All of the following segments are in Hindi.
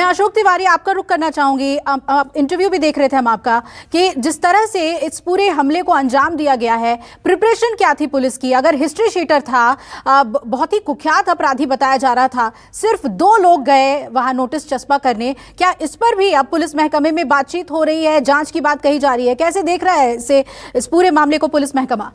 अशोक तिवारी आपका रुख करना चाहूंगी। आप इंटरव्यू भी देख रहे थे हम आपका, कि जिस तरह से इस पूरे हमले को अंजाम दिया गया है, प्रिपरेशन क्या थी पुलिस की? अगर हिस्ट्री शीटर था, बहुत ही कुख्यात अपराधी बताया जा रहा था, सिर्फ 2 लोग गए वहां नोटिस चस्पा करने, क्या इस पर भी अब पुलिस महकमे में बातचीत हो रही है, जांच की बात कही जा रही है? कैसे देख रहा है इस पूरे मामले को पुलिस महकमा?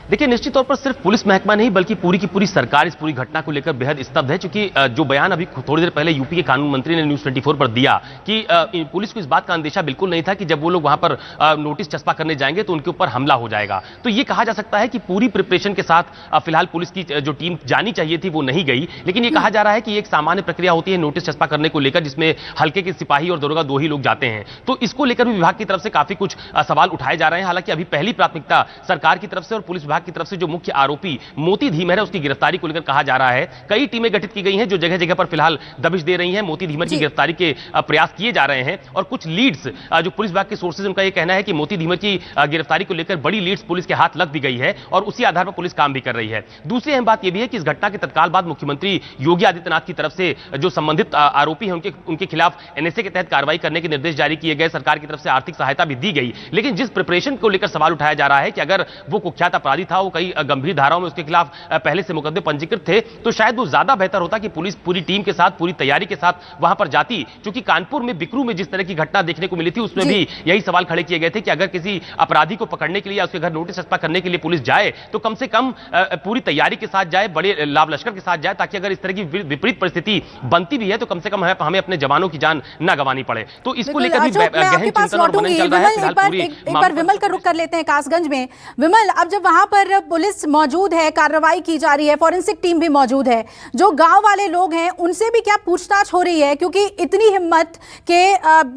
देखिए, निश्चित तौर पर सिर्फ पुलिस महकमा नहीं बल्कि पूरी की पूरी सरकार इस पूरी घटना को लेकर बेहद स्तब्ध है, क्योंकि जो बयान अभी थोड़ी देर पहले यूपी के कानून मंत्री ने न्यूज़ 24 पर दिया कि पुलिस को इस बात का अंदेशा बिल्कुल नहीं था कि जब वो लोग वहां पर नोटिस चस्पा करने जाएंगे तो उनके ऊपर हमला हो जाएगा। तो ये कहा जा सकता है कि पूरी प्रिपरेशन के साथ फिलहाल पुलिस की जो टीम जानी चाहिए थी वो नहीं गई, लेकिन ये कहा जा रहा है कि एक सामान्य प्रक्रिया होती है नोटिस चस्पा करने को लेकर, जिसमें हल्के के सिपाही और दरोगा 2 ही लोग जाते हैं। तो इसको लेकर भी विभाग की तरफ से काफी कुछ सवाल उठाए जा रहे हैं। हालांकि अभी पहली प्राथमिकता सरकार की तरफ से और पुलिस विभाग की तरफ से जो मुख्य आरोपी मोती धीमर है उसकी गिरफ्तारी को लेकर कहा जा रहा है। कई टीमें गठित की गई हैं जो जगह जगह पर फिलहाल दबिश दे रही हैं, मोती धीमर की गिरफ्तारी के प्रयास किए जा रहे हैं। और कुछ लीड्स जो पुलिस विभाग के सोर्सेज, उनका यह कहना है कि मोती धीमर की गिरफ्तारी को लेकर बड़ी लीड्स पुलिस के हाथ लग भी गई है और उसी आधार पर पुलिस काम भी कर रही है। दूसरी अहम बात यह भी है कि इस घटना के तत्काल बाद मुख्यमंत्री योगी आदित्यनाथ की तरफ से जो संबंधित आरोपी हैं उनके खिलाफ एनएसए के तहत कार्रवाई करने के निर्देश जारी किए गए, सरकार की तरफ से आर्थिक सहायता भी दी गई। लेकिन जिस प्रिपरेशन को लेकर सवाल उठाया जा रहा है कि अगर वो कुख्यात अपराधी था, वो कई गंभीर धाराओं में उसके खिलाफ पहले से मुकदमे पंजीकृत थे, तो शायद वो ज्यादा बेहतर होता कि पुलिस पूरी टीम के साथ, पूरी तैयारी के साथ वहां पर जाती। क्योंकि कानपुर में बिकरू में जिस तरह की घटना देखने को मिली थी उसमें भी यही सवाल खड़े किए गए थे कि अगर किसी अपराधी को पकड़ने के लिए या उसके घर नोटिस चस्पा करने के लिए पुलिस जाए तो कम से कम पूरी तैयारी के साथ जाए, बड़े लाभ लश्कर के साथ जाए, ताकि अगर इस तरह की विपरीत परिस्थिति बनती भी है तो कम से कम हमें अपने जवानों की जान न गंवानी पड़े। तो इसको लेकर भी गहन चिंतन और मनन चल रहा है। एक बार विमल का रुख कर लेते हैं कासगंज में। विमल, अब जब वहां पर पुलिस मौजूद है, कार्रवाई की जा रही है, फॉरेंसिक टीम भी मौजूद है, जो गांव वाले लोग हैं उनसे भी क्या पूछताछ हो रही है? क्योंकि इतनी हिम्मत के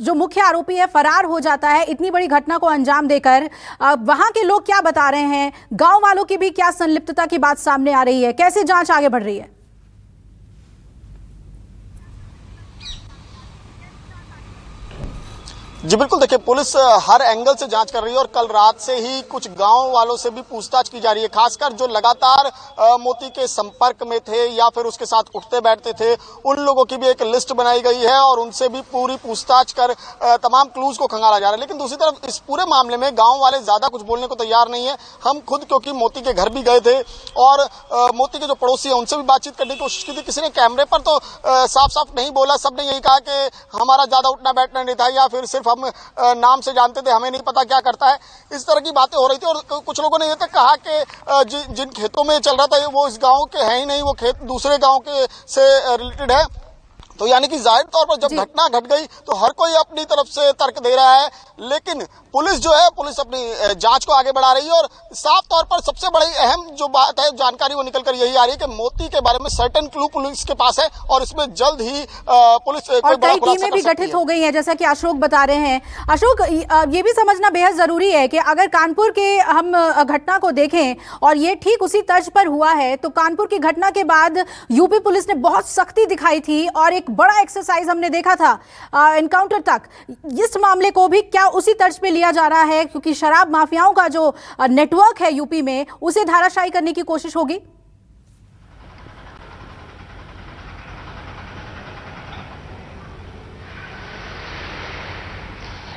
जो मुख्य आरोपी है फरार हो जाता है इतनी बड़ी घटना को अंजाम देकर, वहां के लोग क्या बता रहे हैं? गांव वालों की भी क्या संलिप्तता की बात सामने आ रही है? कैसे जांच आगे बढ़ रही है? जी बिल्कुल, देखिए पुलिस हर एंगल से जांच कर रही है और कल रात से ही कुछ गांव वालों से भी पूछताछ की जा रही है, खासकर जो लगातार मोती के संपर्क में थे या फिर उसके साथ उठते बैठते थे, उन लोगों की भी एक लिस्ट बनाई गई है और उनसे भी पूरी पूछताछ कर तमाम क्लूज को खंगाला जा रहा है। लेकिन दूसरी तरफ इस पूरे मामले में गाँव वाले ज्यादा कुछ बोलने को तैयार नहीं है। हम खुद क्योंकि मोती के घर भी गए थे और मोती के जो पड़ोसी है उनसे भी बातचीत करने की कोशिश की थी। किसी ने कैमरे पर तो साफ साफ नहीं बोला, सबने यही कहा कि हमारा ज्यादा उठना बैठना नहीं था या फिर सिर्फ हम नाम से जानते थे, हमें नहीं पता क्या करता है। इस तरह की बातें हो रही थी और कुछ लोगों ने ये तक कहा कि जिन खेतों में चल रहा था वो इस गांव के हैं ही नहीं, वो खेत दूसरे गांव के से रिलेटेड है। तो यानी कि जाहिर तौर पर जब घटना घट गई तो हर कोई अपनी तरफ से तर्क दे रहा है, लेकिन पुलिस जो है पुलिस अपनी जांच को आगे बढ़ा रही है। और साफ तौर पर सबसे बड़ी अहम जो बात है, जानकारी वो निकल कर यही आ रही है कि मोती के बारे में सर्टेन क्लू पुलिस के पास है और इसमें जल्द ही पुलिस और कई टीमें भी गठित हो गई हैं, जैसा कि अशोक बता रहे हैं। अशोक, ये भी समझना बेहद जरूरी है कि अगर कानपुर के हम घटना को देखें और ये ठीक उसी तर्ज पर हुआ है, तो कानपुर की घटना के बाद यूपी पुलिस ने बहुत सख्ती दिखाई थी और एक बड़ा एक्सरसाइज हमने देखा था एनकाउंटर तक। इस मामले को भी क्या उसी तर्ज पे लिया जा रहा है? क्योंकि शराब माफियाओं का जो नेटवर्क है यूपी में, उसे धाराशायी करने की कोशिश होगी।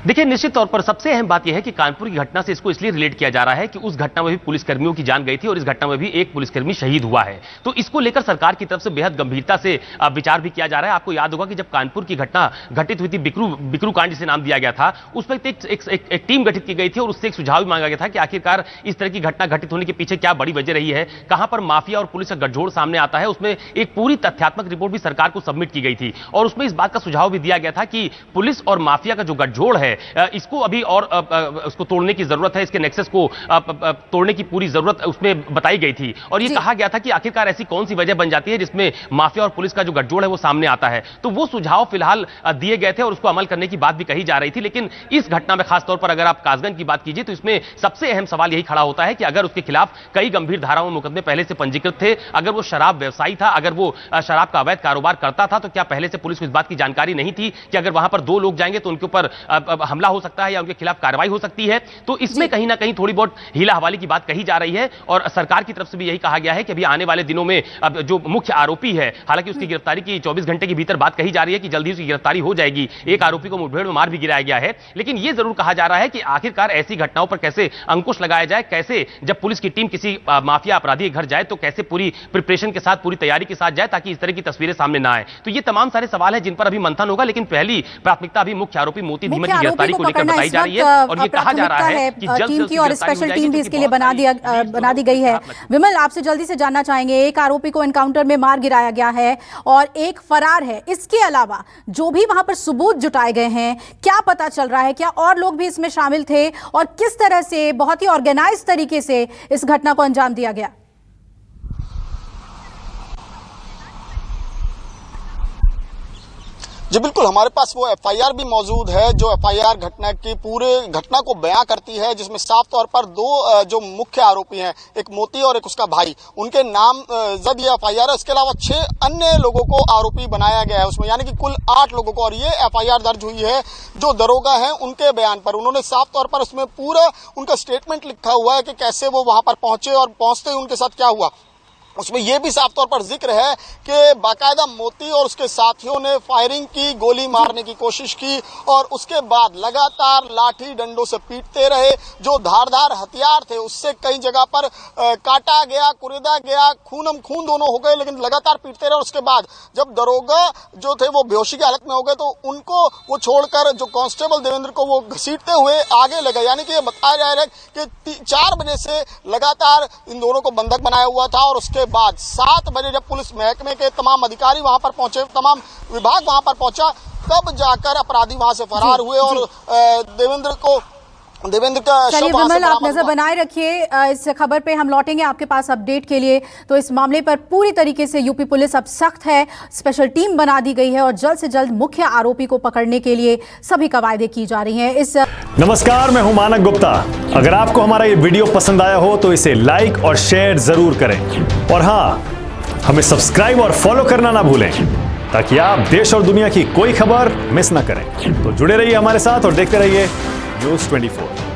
देखिए, निश्चित तौर पर सबसे अहम बात यह है कि कानपुर की घटना से इसको इसलिए रिलेट किया जा रहा है कि उस घटना में भी पुलिसकर्मियों की जान गई थी और इस घटना में भी एक पुलिसकर्मी शहीद हुआ है। तो इसको लेकर सरकार की तरफ से बेहद गंभीरता से विचार भी किया जा रहा है। आपको याद होगा कि जब कानपुर की घटना घटित हुई थी, बिकरू कांड जिसे नाम दिया गया था, उस वक्त एक टीम गठित की गई थी और उससे एक सुझाव भी मांगा गया था कि आखिरकार इस तरह की घटना घटित होने के पीछे क्या बड़ी वजह रही है, कहां पर माफिया और पुलिस का गठजोड़ सामने आता है। उसमें एक पूरी तथ्यात्मक रिपोर्ट भी सरकार को सबमिट की गई थी और उसमें इस बात का सुझाव भी दिया गया था कि पुलिस और माफिया का जो गठजोड़ है इसको अभी और उसको तोड़ने की जरूरत है, इसके नेक्सस को तोड़ने की पूरी जरूरत उसमें बताई गई थी। और ये कहा गया था कि आखिरकार ऐसी कौन सी वजह बन जाती है जिसमें माफिया और पुलिस का जो गठजोड़ है वो सामने आता है। तो वो सुझाव फिलहाल दिए गए थे और उसको अमल करने की बात भी कही जा रही थी। लेकिन इस घटना में खासतौर पर अगर आप कासगंज की बात कीजिए तो इसमें सबसे अहम सवाल यही खड़ा होता है कि अगर उसके खिलाफ कई गंभीर धाराओं में मुकदमे पहले से पंजीकृत थे, अगर वो शराब व्यवसायी था, अगर वो शराब का अवैध कारोबार करता था, तो क्या पहले से पुलिस को इस बात की जानकारी नहीं थी कि अगर वहां पर 2 लोग जाएंगे तो उनके ऊपर हमला हो सकता है या उनके खिलाफ कार्रवाई हो सकती है। तो इसमें कहीं ना कहीं थोड़ी बहुत हीला हवाली की बात कही जा रही है और सरकार की तरफ से भी यही कहा गया है कि अभी आने वाले दिनों में अब जो मुख्य आरोपी है, हालांकि उसकी गिरफ्तारी की 24 घंटे के भीतर बात कही जा रही है कि जल्दी उसकी गिरफ्तारी हो जाएगी। एक आरोपी को मुठभेड़ में मार भी गिराया गया है, लेकिन यह जरूर कहा जा रहा है कि आखिरकार ऐसी घटनाओं पर कैसे अंकुश लगाया जाए, कैसे जब पुलिस की टीम किसी माफिया अपराधी के घर जाए तो कैसे पूरी प्रिपरेशन के साथ, पूरी तैयारी के साथ जाए ताकि इस तरह की तस्वीरें सामने ना आए। तो ये तमाम सारे सवाल हैं जिन पर अभी मंथन होगा, लेकिन पहली प्राथविकता अभी मुख्य आरोपी मोती धीमन की गिरफ्तारी को लेकर बताई जा रही है और ये कहा जा रहा है कि जल्द टीम की और स्पेशल टीम भी इसके लिए बना दी गई है। विमल, आपसे जल्दी से जानना चाहेंगे, एक आरोपी को एनकाउंटर में मार गिराया गया है और एक फरार है, इसके अलावा जो भी वहां पर सबूत जुटाए गए हैं, क्या पता चल रहा है? क्या और लोग भी इसमें शामिल थे और किस तरह से बहुत ही ऑर्गेनाइज तरीके से इस घटना को अंजाम दिया गया? जी बिल्कुल, हमारे पास वो एफआईआर भी मौजूद है जो एफआईआर घटना की पूरे घटना को बयां करती है, जिसमें साफ तौर पर दो जो मुख्य आरोपी हैं, एक मोती और एक उसका भाई, उनके नाम जद ये एफआईआर है। इसके अलावा 6 अन्य लोगों को आरोपी बनाया गया है उसमें, यानी कि कुल 8 लोगों को। और ये एफआईआर दर्ज हुई है जो दरोगा हैं उनके बयान पर। उन्होंने साफ तौर पर उसमें पूरा उनका स्टेटमेंट लिखा हुआ है कि कैसे वो वहां पर पहुंचे और पहुंचते ही उनके साथ क्या हुआ। उसमें यह भी साफ तौर पर जिक्र है कि बाकायदा मोती और उसके साथियों ने फायरिंग की, गोली मारने की कोशिश की और उसके बाद लगातार लाठी डंडों से पीटते रहे। जो धारदार हथियार थे उससे कई जगह पर काटा गया, कुरेदा गया, खूनम खून दोनों हो गए, लेकिन लगातार पीटते रहे। और उसके बाद जब दरोगा जो थे वो बेहोशी की हालत में हो गए तो उनको वो छोड़कर जो कांस्टेबल देवेंद्र को वो घसीटते हुए आगे ले गए। यानी कि ये बताया जा रहा है कि 4 बजे से लगातार इन दोनों को बंधक बनाया हुआ था और उसके बाद 7 बजे जब पुलिस महकमे के तमाम अधिकारी वहां पर पहुंचे, तमाम विभाग वहां पर पहुंचा, तब जाकर अपराधी वहां से फरार हुए और देवेंद्र का शव वहां से विमल, आप नजर बनाए रखिए, इस खबर पे हम लौटेंगे आपके पास अपडेट के लिए। तो इस मामले पर पूरी तरीके से यूपी पुलिस अब सख्त है, स्पेशल टीम बना दी गई है और जल्द से जल्द मुख्य आरोपी को पकड़ने के लिए सभी कवायदे की जा रही हैं। नमस्कार, मैं हूं मानक गुप्ता। अगर आपको हमारा ये वीडियो पसंद आया हो तो इसे लाइक और शेयर जरूर करें और हाँ, हमें सब्सक्राइब और फॉलो करना ना भूलें ताकि आप देश और दुनिया की कोई खबर मिस ना करें। तो जुड़े रहिए हमारे साथ और देखते रहिए News 24।